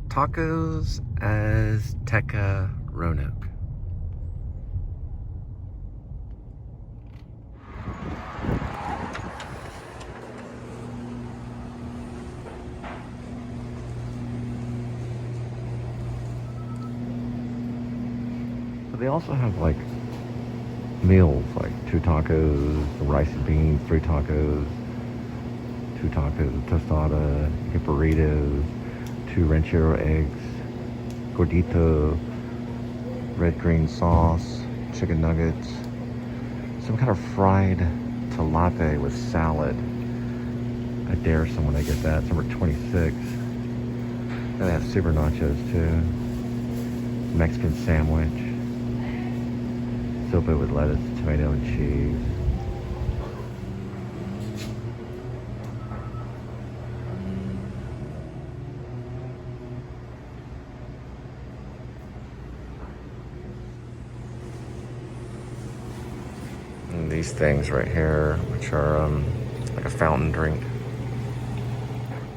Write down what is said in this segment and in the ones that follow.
Tacos Azteca Roanoke. But they also have like meals, like 2 tacos, rice and beans, 3 tacos, 2 tacos of tostada, you get burritos, 2 ranchero eggs, gordito, red green sauce, chicken nuggets, some kind of fried tilapia with salad. I dare someone to get that. It's number 26. And they have super nachos too. Mexican sandwich. Sopa with lettuce, tomato, and cheese. And these things right here, which are like a fountain drink.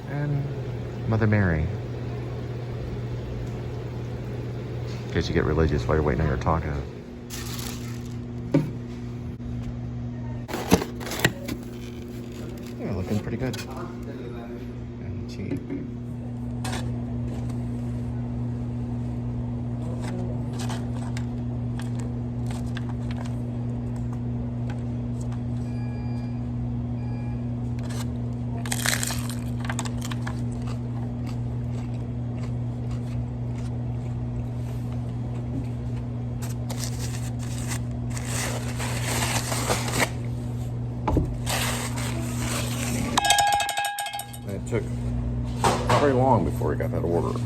And Mother Mary. In case you get religious while you're waiting on your taco. Yeah, looking pretty good. And cheap. It took not very long before we got that order.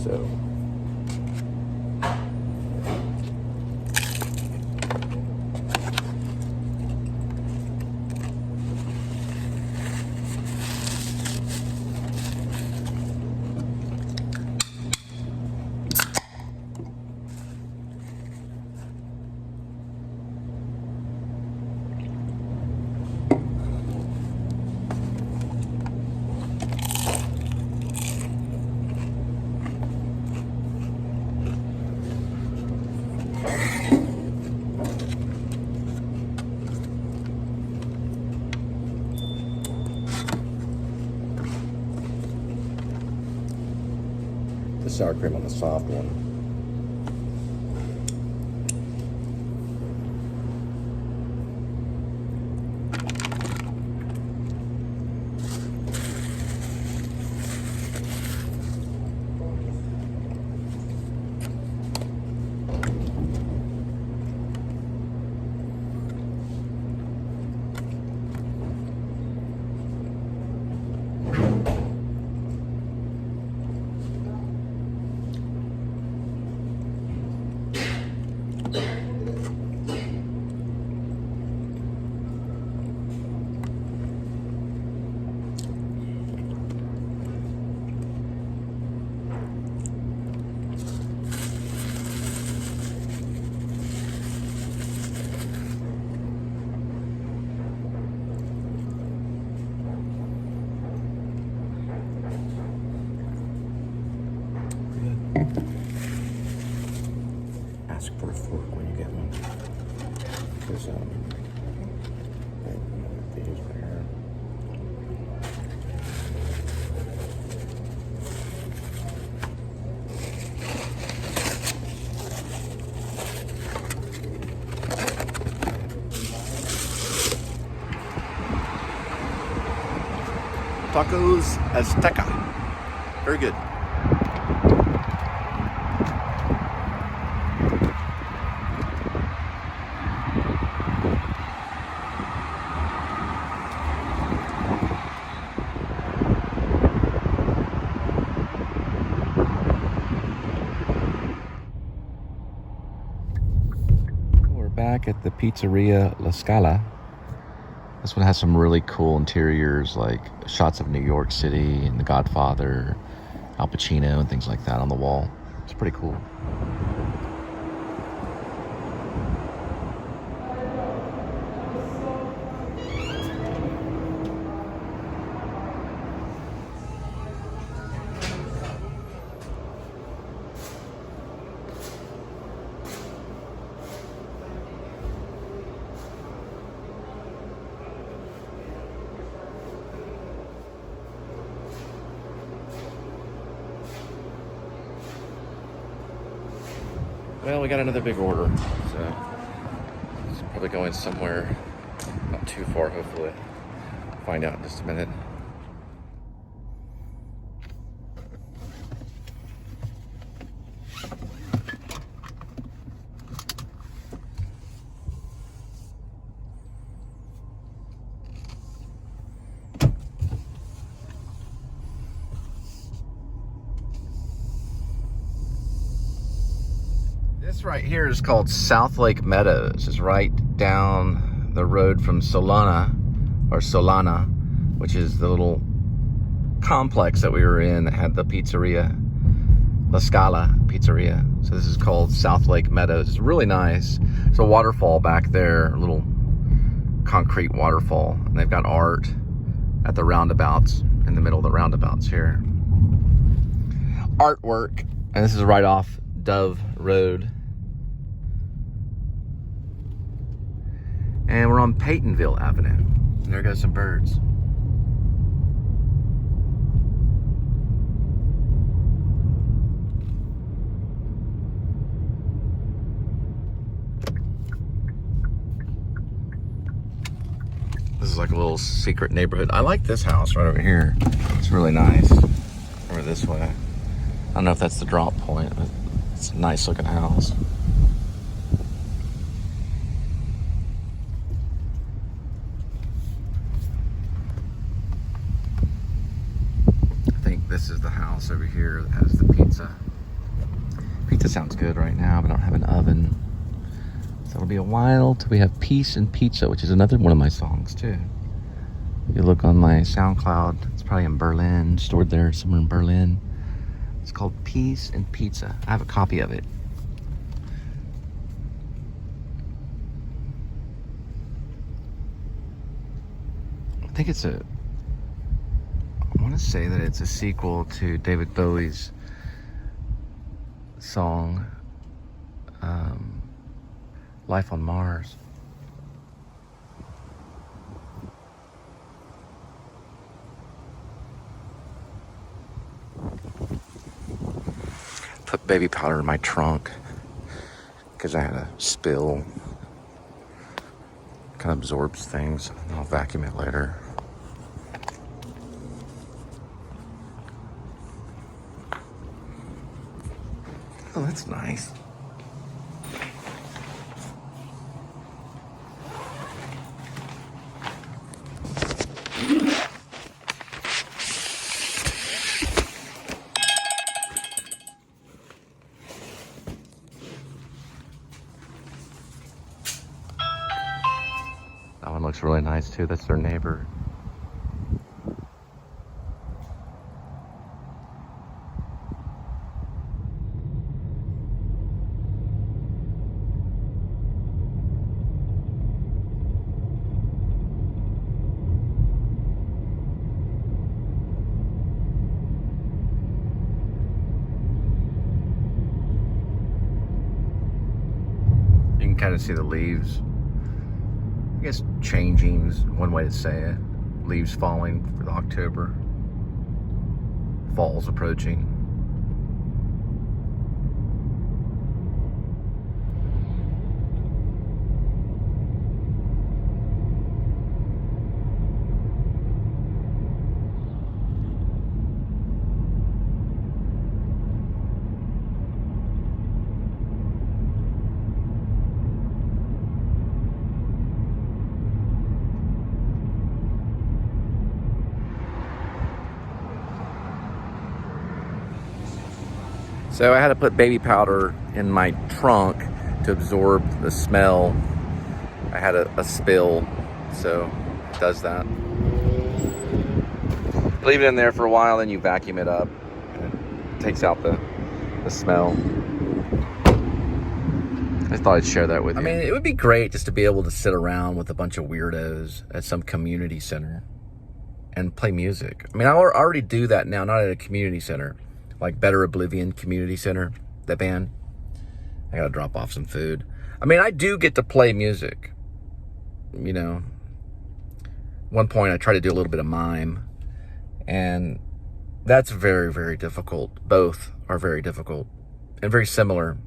So the sour cream on the soft one. Ask for a fork when you get one. Because these right here. Tacos Azteca. Very good. Back at the Pizzeria La Scala. This one has some really cool interiors, like shots of New York City and The Godfather, Al Pacino, and things like that on the wall. It's pretty cool. Well, we got another big order, so it's probably going somewhere not too far, hopefully. Find out in just a minute. This right here is called South Lake Meadows. It's right down the road from Solana, which is the little complex that we were in that had the pizzeria, La Scala pizzeria. So this is called South Lake Meadows. It's really nice. There's a waterfall back there, a little concrete waterfall. And they've got art at the roundabouts, in the middle of the roundabouts here. Artwork. And this is right off Dove Road. And we're on Peytonville Avenue. And there goes some birds. This is like a little secret neighborhood. I like this house right over here. It's really nice. Over this way. I don't know if that's the drop point, but it's a nice looking house. I think this is the house over here that has the pizza. Pizza sounds good right now, but I don't have an oven. So it'll be a while till we have Peace and Pizza, which is another one of my songs too. If you look on my SoundCloud, it's probably in Berlin, stored there somewhere in Berlin. It's called Peace and Pizza. I have a copy of it. I think it's a, I want to say that it's a sequel to David Bowie's song, Life on Mars. Put baby powder in my trunk because I had a spill. Kind of absorbs things. I'll vacuum it later. Oh, that's nice. That one looks really nice too. That's their neighbor. You can kind of see the leaves. I guess changing is one way to say it. Leaves falling for the October. Fall's approaching. So I had to put baby powder in my trunk to absorb the smell. I had a spill, so it does that. Leave it in there for a while, then you vacuum it up. And it takes out the smell. I thought I'd share that with you. I mean, it would be great just to be able to sit around with a bunch of weirdos at some community center and play music. I mean, I already do that now, not at a community center. Like Better Oblivion Community Center, that band. I gotta drop off some food. I mean, I do get to play music. You know, one point I tried to do a little bit of mime, and that's very, very difficult. Both are very difficult and very similar.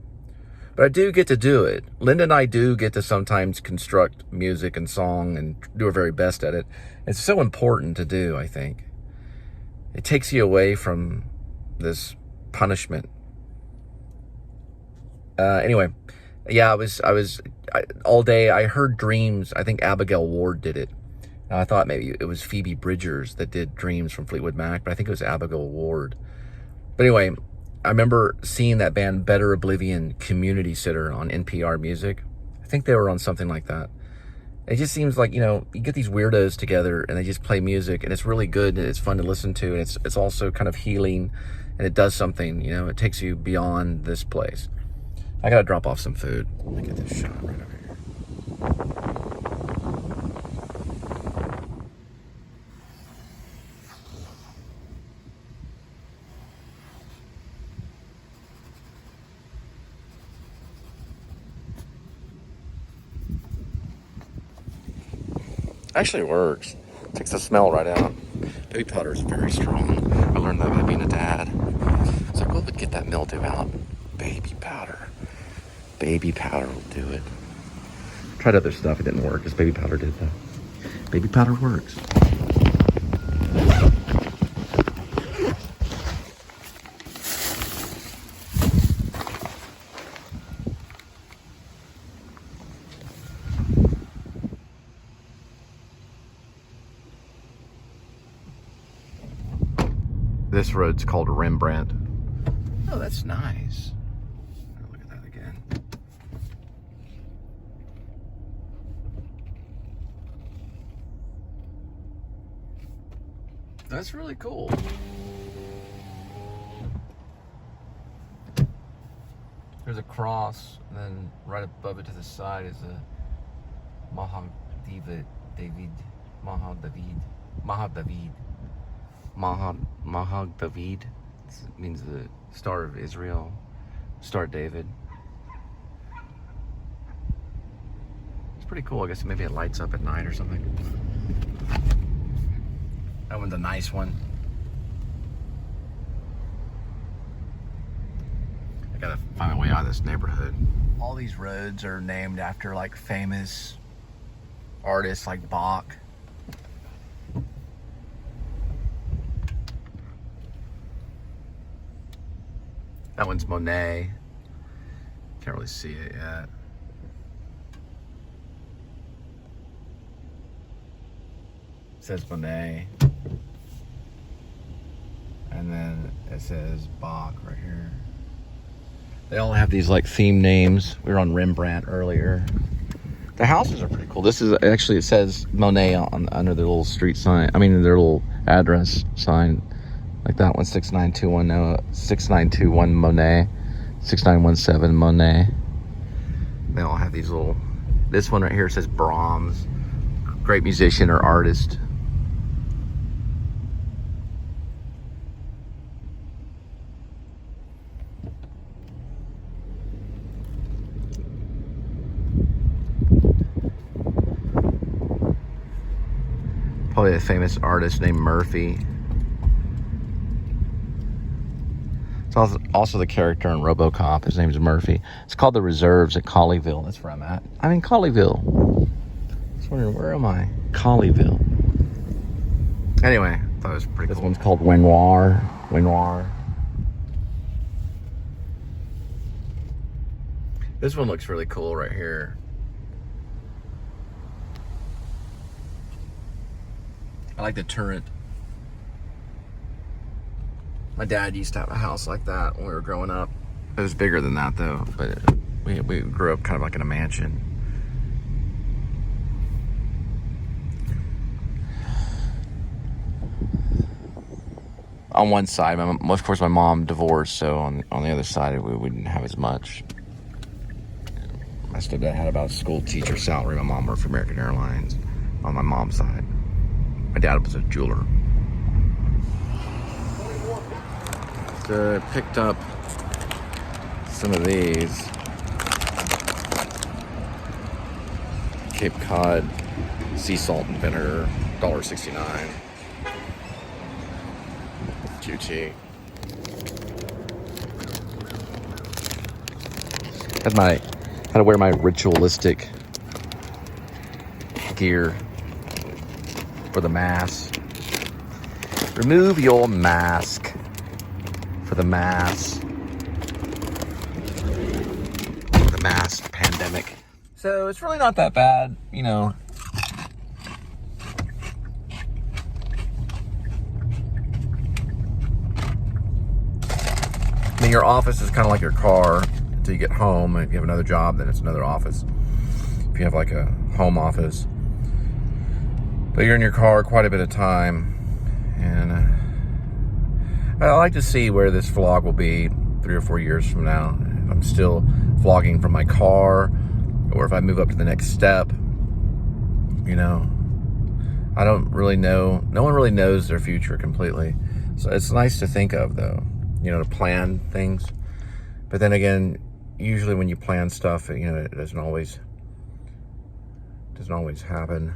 But I do get to do it. Linda and I do get to sometimes construct music and song and do our very best at it. It's so important to do, I think. It takes you away from this punishment. Anyway, yeah, all day I heard Dreams. I think Abigail Ward did it. I thought maybe it was Phoebe Bridgers that did Dreams from Fleetwood Mac, but I think it was Abigail Ward. But anyway, I remember seeing that band Better Oblivion Community Sitter on NPR Music. I think they were on something like that. It just seems like, you get these weirdos together and they just play music, and it's really good and it's fun to listen to, and it's also kind of healing, and it does something, it takes you beyond this place. I gotta drop off some food. Let me get this shot right over here. Actually works. Takes the smell right out. Baby powder is very strong. I learned that by being a dad. It's like, what would get that mildew out? Baby powder. Baby powder will do it. Tried other stuff, it didn't work. This baby powder did though. Baby powder works. This road's called Rembrandt. Oh, that's nice. Look at that again. That's really cool. There's a cross, and then right above it to the side is a Mahadavid. David. It means the Star of Israel, Star of David. It's pretty cool. I guess maybe it lights up at night or something. That one's a nice one. I gotta find my way out of this neighborhood. All these roads are named after like famous artists like Bach. That one's Monet. Can't really see it yet. It says Monet. And then it says Bach right here. They all have these like theme names. We were on Rembrandt earlier. The houses are pretty cool. This is actually, it says Monet under their little street sign. I mean, their little address sign. Like that one, 6921 Monet, 6917 Monet. They all have these little, this one right here says Brahms, great musician or artist. Probably a famous artist named Murphy. It's also the character in RoboCop. His name's Murphy. It's called The Reserves at Colleyville. That's where I'm at. I'm in Colleyville. I was wondering, where am I? Colleyville. Anyway, I thought it was pretty cool. This one's called Winoir. This one looks really cool right here. I like the turret. My dad used to have a house like that when we were growing up. It was bigger than that though, but we grew up kind of like in a mansion. On one side, of course my mom divorced, so on the other side we didn't have as much. My stepdad had about a school teacher salary. My mom worked for American Airlines on my mom's side. My dad was a jeweler. So I picked up some of these. Cape Cod sea salt and vinegar, $1.69. QT. Had to wear my ritualistic gear for the mass. Remove your mask for the mass. For the mass pandemic. So it's really not that bad, you know. I mean, your office is kind of like your car until you get home. If you have another job, then it's another office. If you have like a home office. But you're in your car quite a bit of time. And I like to see where this vlog will be 3 or 4 years from now. If I'm still vlogging from my car, or if I move up to the next step, you know. I don't really know. No one really knows their future completely. So it's nice to think of, though, you know, to plan things. But then again, usually when you plan stuff, you know, it doesn't always happen.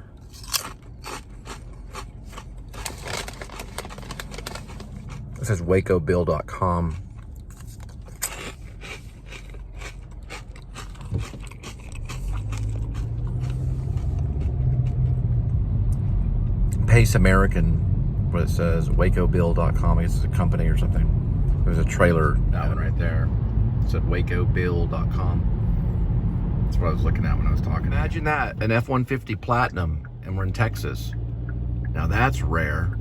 This is wacobill.com. Pace American, what it says, wacobill.com. I guess it's a company or something. There's a trailer, that one right there. It said wacobill.com. That's what I was looking at when I was talking. Imagine that, an F-150 Platinum, and we're in Texas. Now that's rare.